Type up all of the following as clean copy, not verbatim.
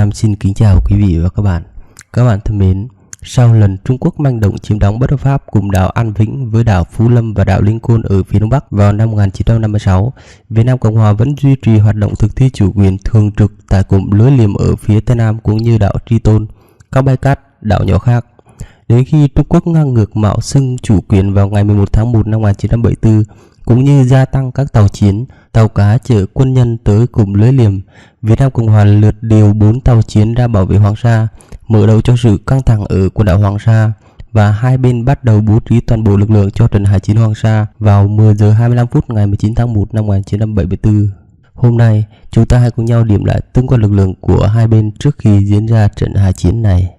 Nam xin kính chào quý vị và các bạn. Các bạn thân mến, sau lần Trung Quốc manh động chiếm đóng bất hợp pháp cùng đảo An Vĩnh với đảo Phú Lâm và đảo Linh Côn ở phía đông bắc vào năm 1956, Việt Nam Cộng Hòa vẫn duy trì hoạt động thực thi chủ quyền thường trực tại cụm lưới liềm ở phía tây nam cũng như đảo Tri Tôn, các bãi cát, đảo nhỏ khác. Đến khi Trung Quốc ngang ngược mạo xưng chủ quyền vào ngày 11 tháng 1 năm 1974, cũng như gia tăng các tàu chiến, tàu cá chở quân nhân tới cụm lưới liềm, Việt Nam Cộng Hòa lượt điều 4 tàu chiến ra bảo vệ Hoàng Sa, mở đầu cho sự căng thẳng ở quần đảo Hoàng Sa, và hai bên bắt đầu bố trí toàn bộ lực lượng cho trận hải chiến Hoàng Sa vào 10 giờ 25 phút ngày 19 tháng 1 năm 1974. Hôm nay, chúng ta hãy cùng nhau điểm lại tương quan lực lượng của hai bên trước khi diễn ra trận hải chiến này.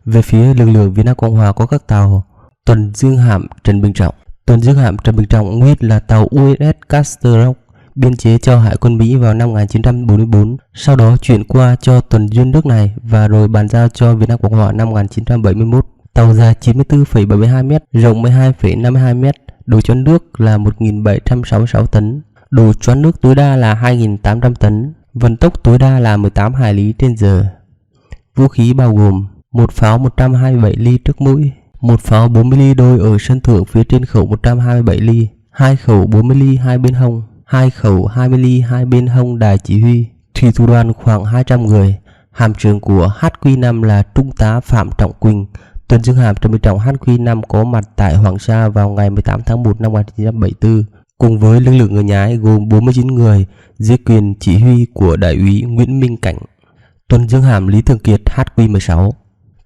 Về phía lực lượng Việt Nam Cộng Hòa có các tàu Tuần Dương hạm Trần Bình Trọng. Tuần Dương hạm Trần Bình Trọng nguyên là tàu USS Castle Rock, biên chế cho Hải quân Mỹ vào năm 1944, sau đó chuyển qua cho tuần duyên nước này và rồi bàn giao cho Việt Nam Cộng Hòa năm 1971. Tàu dài 94,72 m, rộng 12,52 m, độ choán nước là 1.766 tấn, độ choán nước tối đa là 2.800 tấn, vận tốc tối đa là 18 hải lý trên giờ. Vũ khí bao gồm một pháo 127 ly trước mũi, một pháo 40 ly đôi ở sân thượng phía trên khẩu 127 ly, hai khẩu 40 ly hai bên hông, hai khẩu 20 ly hai bên hông đài chỉ huy. Thủy thủ đoàn khoảng 200 người. Hạm trưởng của HQ-5 là Trung tá Phạm Trọng Quỳnh. Tuần Dương hạm Trần Bình Trọng HQ-5 có mặt tại Hoàng Sa vào ngày 18 tháng 1 năm 1974, cùng với lực lượng người nhái gồm 49 người dưới quyền chỉ huy của đại úy Nguyễn Minh Cảnh. Tuần Dương hạm Lý Thường Kiệt HQ-16.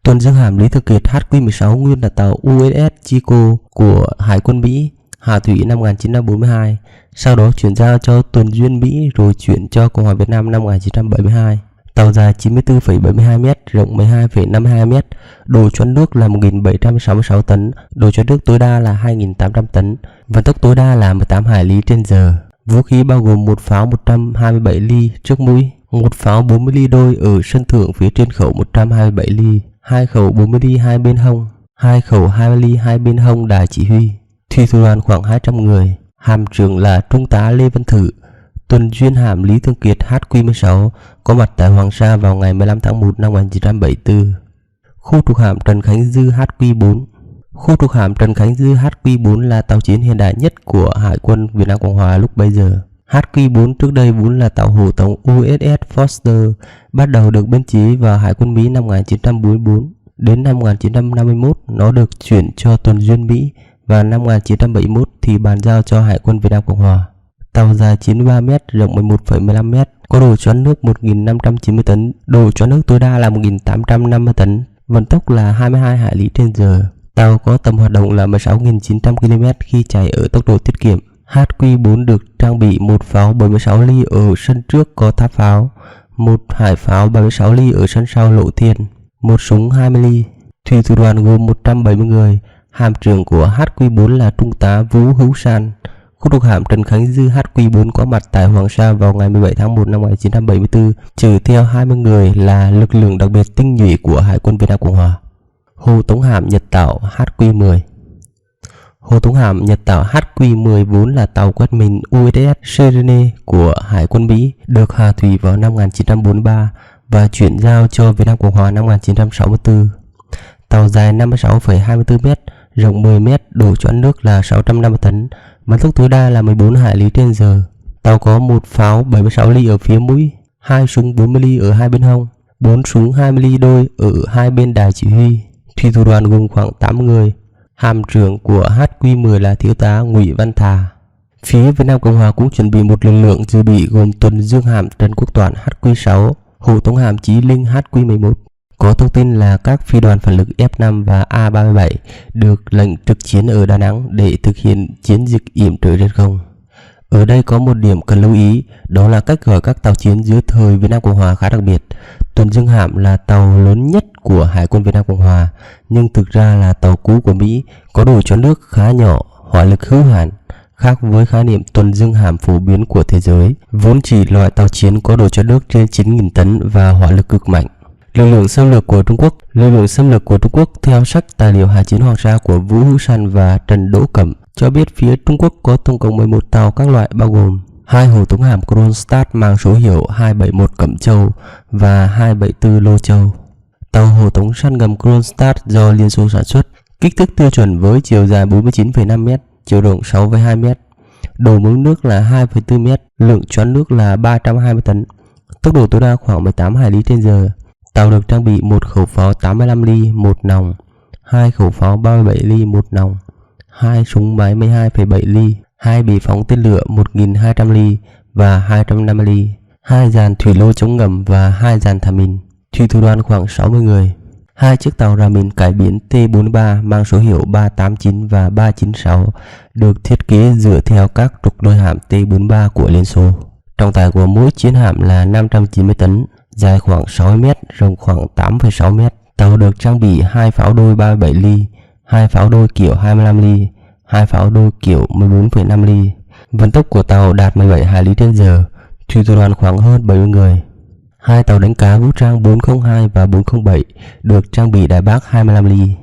Tuần Dương hạm Lý Thường Kiệt HQ-16 nguyên là tàu USS Chico của Hải quân Mỹ, hạ thủy năm 1942, sau đó chuyển giao cho tuần duyên Mỹ rồi chuyển cho Cộng hòa Việt Nam năm 1972. Tàu dài 94,72 m, rộng 12,52 m, độ choán nước là 1.766 tấn, độ choán nước tối đa là 2.800 tấn, vận tốc tối đa là 18 hải lý trên giờ. Vũ khí bao gồm một pháo 127 ly trước mũi, một pháo 40 ly đôi ở sân thượng phía trên khẩu 127 ly, hai khẩu 40 ly hai bên hông, hai khẩu 20 ly hai bên hông đài chỉ huy. Thủy thủ đoàn khoảng 200 người. Hạm trưởng là Trung tá Lê Văn Thử. Tuần duyên hạm Lý Thường Kiệt HQ-16 có mặt tại Hoàng Sa vào ngày 15 tháng 1 năm 1974. Khu trục hạm Trần Khánh Dư HQ-4. Khu trục hạm Trần Khánh Dư HQ-4 là tàu chiến hiện đại nhất của Hải quân Việt Nam Cộng Hòa lúc bấy giờ. HQ-4 trước đây vốn là tàu hộ tống USS Foster, bắt đầu được biên chế vào Hải quân Mỹ năm 1944. Đến năm 1951, nó được chuyển cho tuần duyên Mỹ và năm 1971 thì bàn giao cho Hải quân Việt Nam Cộng Hòa. Tàu dài 93 m, rộng 11,15 m, có độ choán nước 1.590 tấn, độ choán nước tối đa là 1.850 tấn, vận tốc là 22 hải lý trên giờ. Tàu có tầm hoạt động là 16.900 km khi chạy ở tốc độ tiết kiệm. HQ-4 được trang bị một pháo 76 ly ở sân trước có tháp pháo, một hải pháo 76 ly ở sân sau lộ thiên, một súng 20 ly. Thủy thủ đoàn gồm 170 người. Hạm trưởng của HQ-4 là Trung tá Vũ Hữu San. Khu trục hạm Trần Khánh Dư HQ-4 có mặt tại Hoàng Sa vào ngày 17 tháng 1 năm 1974, chở theo 20 người là lực lượng đặc biệt tinh nhuệ của Hải quân Việt Nam Cộng Hòa. Hộ tống hạm Nhật Tảo HQ-10. Hộ tống hạm Nhật Tảo HQ-10 vốn là tàu quét mình USS Serene của Hải quân Mỹ, được hạ thủy vào năm 1943 và chuyển giao cho Việt Nam Cộng Hòa năm 1964. Tàu dài 56,24 m, rộng 10 m, độ choán nước là 650 tấn, vận tốc tối đa là 14 hải lý trên giờ. Tàu có một pháo 76 ly ở phía mũi, hai súng 40 ly ở hai bên hông, 4 súng 20 ly đôi ở hai bên đài chỉ huy. Thủy thủ đoàn gồm khoảng 8 người. Hạm trưởng của HQ-10 là thiếu tá Ngụy Văn Thà. Phía Việt Nam Cộng Hòa cũng chuẩn bị một lực lượng dự bị gồm tuần dương hạm Trần Quốc Toản HQ-6, hộ tống hạm Chí Linh HQ-11. Có thông tin là các phi đoàn phản lực F-5 và A-37 được lệnh trực chiến ở Đà Nẵng để thực hiện chiến dịch yểm trợ trên không. Ở đây có một điểm cần lưu ý, đó là cách gọi các tàu chiến dưới thời Việt Nam Cộng Hòa khá đặc biệt. Tuần Dương hạm là tàu lớn nhất của Hải quân Việt Nam Cộng Hòa, nhưng thực ra là tàu cũ của Mỹ, có độ choán nước khá nhỏ, hỏa lực hữu hạn, khác với khái niệm tuần dương hạm phổ biến của thế giới, vốn chỉ loại tàu chiến có độ choán nước trên 9.000 tấn và hỏa lực cực mạnh. Lực lượng xâm lược của Trung Quốc theo sách tài liệu Hải chiến Hoàng Sa của Vũ Hữu San và Trần Đỗ Cẩm cho biết phía Trung Quốc có tổng cộng 11 tàu các loại bao gồm Hai hồ tống hạm Kronstadt mang số hiệu 271 Cẩm Châu và 274 Lô Châu. Tàu hộ tống săn ngầm Kronstadt do Liên Xô sản xuất, kích thước tiêu chuẩn với chiều dài 49,5 m, chiều rộng 6,2 m, độ mực nước là 2,4 m, lượng choán nước là 320 tấn, tốc độ tối đa khoảng 18 hải lý trên giờ. Tàu được trang bị một khẩu pháo 85 ly một nòng, hai khẩu pháo 37 ly một nòng, hai súng máy 12,7 ly, hai bệ phóng tên lửa 1.200 ly và 250 ly, hai dàn thủy lô chống ngầm và hai dàn thả mìn. Thủy thủ đoàn khoảng 60 người. Hai chiếc tàu rà mìn cải biến T-43 mang số hiệu 389 và 396 được thiết kế dựa theo các trục đôi hạm T-43 của Liên Xô. Trọng tải của mỗi chiến hạm là 590 tấn, dài khoảng 60 m, rộng khoảng 8,6 m. Tàu được trang bị hai pháo đôi 37 ly, hai pháo đôi kiểu 25 ly, hai pháo đôi kiểu 14,5 ly. Vận tốc của tàu đạt 17 hải lý trên giờ. Thủy thủ đoàn khoảng hơn 70 người. Hai tàu đánh cá vũ trang 402 và 407 được trang bị đại bác 25 ly.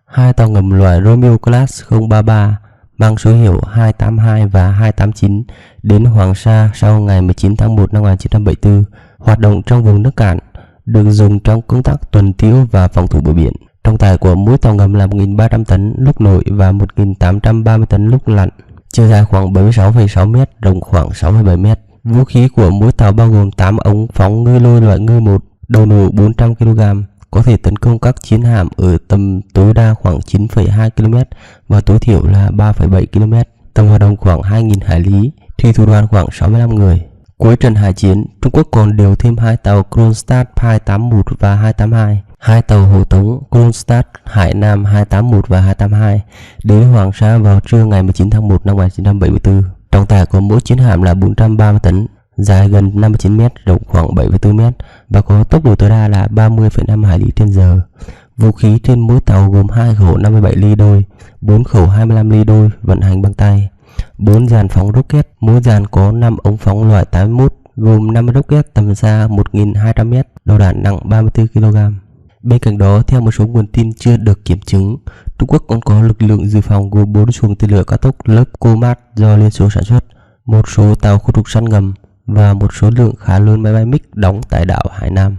Hai tàu ngầm loại Romeo Class 033 mang số hiệu 282 và 289 đến Hoàng Sa sau ngày 19 tháng 1 năm 1974, hoạt động trong vùng nước cạn, được dùng trong công tác tuần tiễu và phòng thủ bờ biển. Trọng tải của mỗi tàu ngầm là 1.300 tấn lúc nổi và 1.830 tấn lúc lặn. Chiều dài khoảng 76,6 m, rộng khoảng 6,7 m. Vũ khí của mỗi tàu bao gồm 8 ống phóng ngư lôi loại ngư 1, đầu nổ 400 kg, có thể tấn công các chiến hạm ở tầm tối đa khoảng 9,2 km và tối thiểu là 3,7 km. Tầm hoạt động khoảng 2.000 hải lý. Thủy thủ đoàn khoảng 65 người. Cuối trận hải chiến, Trung Quốc còn điều thêm hai tàu Kronstadt 281 và 282, hai tàu hộ tống Kronstadt Hải Nam 281 và 282 đến Hoàng Sa vào trưa ngày 19 tháng 1 năm 1974. Trọng tải của mỗi chiến hạm là 430 tấn, dài gần 59 m, rộng khoảng 7,4 m và có tốc độ tối đa là 30,5 hải lý trên giờ. Vũ khí trên mỗi tàu gồm hai khẩu 57 ly đôi, 4 khẩu 25 ly đôi vận hành bằng tay, 4 dàn phóng rocket, mỗi dàn có 5 ống phóng loại 81, gồm 50 rocket tầm xa 1.200 m, đầu đạn nặng 34 kg. Bên cạnh đó, theo một số nguồn tin chưa được kiểm chứng, Trung Quốc còn có lực lượng dự phòng gồm 4 xuồng tên lửa cao tốc lớp Comat do Liên Xô sản xuất, một số tàu khu trục săn ngầm và một số lượng khá lớn máy bay MiG đóng tại đảo Hải Nam.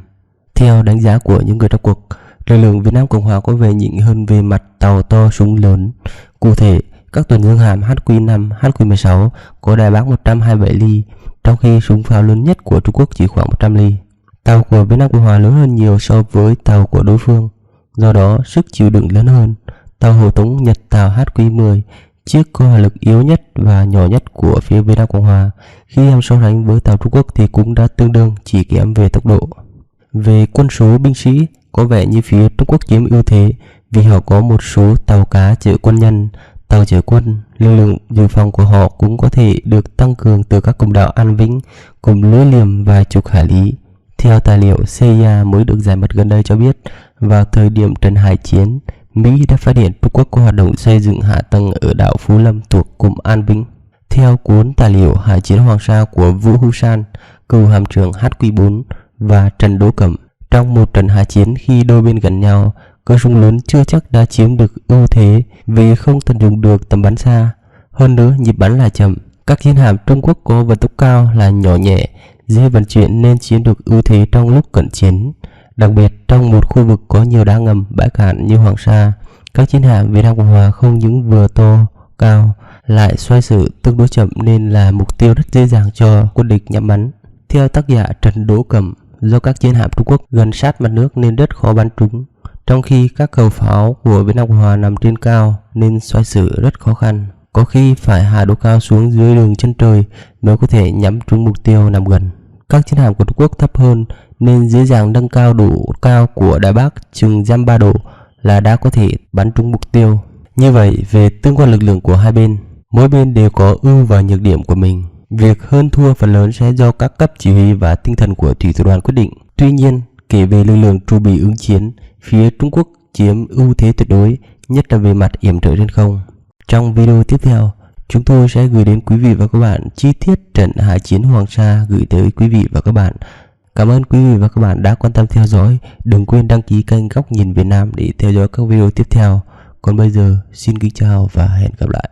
Theo đánh giá của những người trong cuộc, lực lượng Việt Nam Cộng Hòa có vẻ nhỉnh hơn về mặt tàu to súng lớn. Cụ thể, các tuần dương hạm HQ-5, HQ-16 có đại bác 127 ly, trong khi súng pháo lớn nhất của Trung Quốc chỉ khoảng 100 ly. Tàu của Việt Nam Cộng Hòa lớn hơn nhiều so với tàu của đối phương, do đó sức chịu đựng lớn hơn. Tàu hộ tống Nhật tàu HQ-10, chiếc có hỏa lực yếu nhất và nhỏ nhất của phía Việt Nam Cộng Hòa, khi em so sánh với tàu Trung Quốc thì cũng đã tương đương, chỉ kém về tốc độ. Về quân số binh sĩ, có vẻ như phía Trung Quốc chiếm ưu thế vì họ có một số tàu cá chở quân nhân, tàu chở quân. Lực lượng dự phòng của họ cũng có thể được tăng cường từ các cụm đảo An Vĩnh, cụm lưới liềm vài chục hải lý. Theo tài liệu CIA mới được giải mật gần đây cho biết, vào thời điểm trận hải chiến, Mỹ đã phát hiện Trung Quốc có hoạt động xây dựng hạ tầng ở đảo Phú Lâm thuộc cụm An Vĩnh. Theo cuốn tài liệu Hải chiến Hoàng Sa của Vũ Hữu San, cựu hạm trưởng HQ-4 và Trần Đỗ Cẩm, trong một trận hải chiến khi đôi bên gần nhau, cơ súng lớn chưa chắc đã chiếm được ưu thế vì không tận dụng được tầm bắn xa. Hơn nữa, nhịp bắn là chậm. Các chiến hạm Trung Quốc có vận tốc cao là nhỏ nhẹ, dễ vận chuyển nên chiếm được ưu thế trong lúc cận chiến. Đặc biệt, trong một khu vực có nhiều đá ngầm, bãi cạn như Hoàng Sa, các chiến hạm Việt Nam Cộng Hòa không những vừa to, cao, lại xoay sở tương đối chậm nên là mục tiêu rất dễ dàng cho quân địch nhắm bắn. Theo tác giả Trần Đỗ Cẩm, do các chiến hạm Trung Quốc gần sát mặt nước nên rất khó bắn trúng, trong khi các khẩu pháo của Việt Nam Cộng Hòa nằm trên cao nên xoay sở rất khó khăn. Có khi phải hạ độ cao xuống dưới đường chân trời mới có thể nhắm trúng mục tiêu nằm gần. Các chiến hạm của Trung Quốc thấp hơn nên dễ dàng nâng cao độ cao của Đài Bắc chừng dăm 3 độ là đã có thể bắn trúng mục tiêu. Như vậy, về tương quan lực lượng của hai bên, mỗi bên đều có ưu và nhược điểm của mình. Việc hơn thua phần lớn sẽ do các cấp chỉ huy và tinh thần của thủy thủ đoàn quyết định. Tuy nhiên, kể về lực lượng trụ bị ứng chiến, phía Trung Quốc chiếm ưu thế tuyệt đối, nhất là về mặt yểm trợ trên không. Trong video tiếp theo, chúng tôi sẽ gửi đến quý vị và các bạn chi tiết trận hải chiến Hoàng Sa gửi tới quý vị và các bạn. Cảm ơn quý vị và các bạn đã quan tâm theo dõi. Đừng quên đăng ký kênh Góc Nhìn Việt Nam để theo dõi các video tiếp theo. Còn bây giờ, xin kính chào và hẹn gặp lại.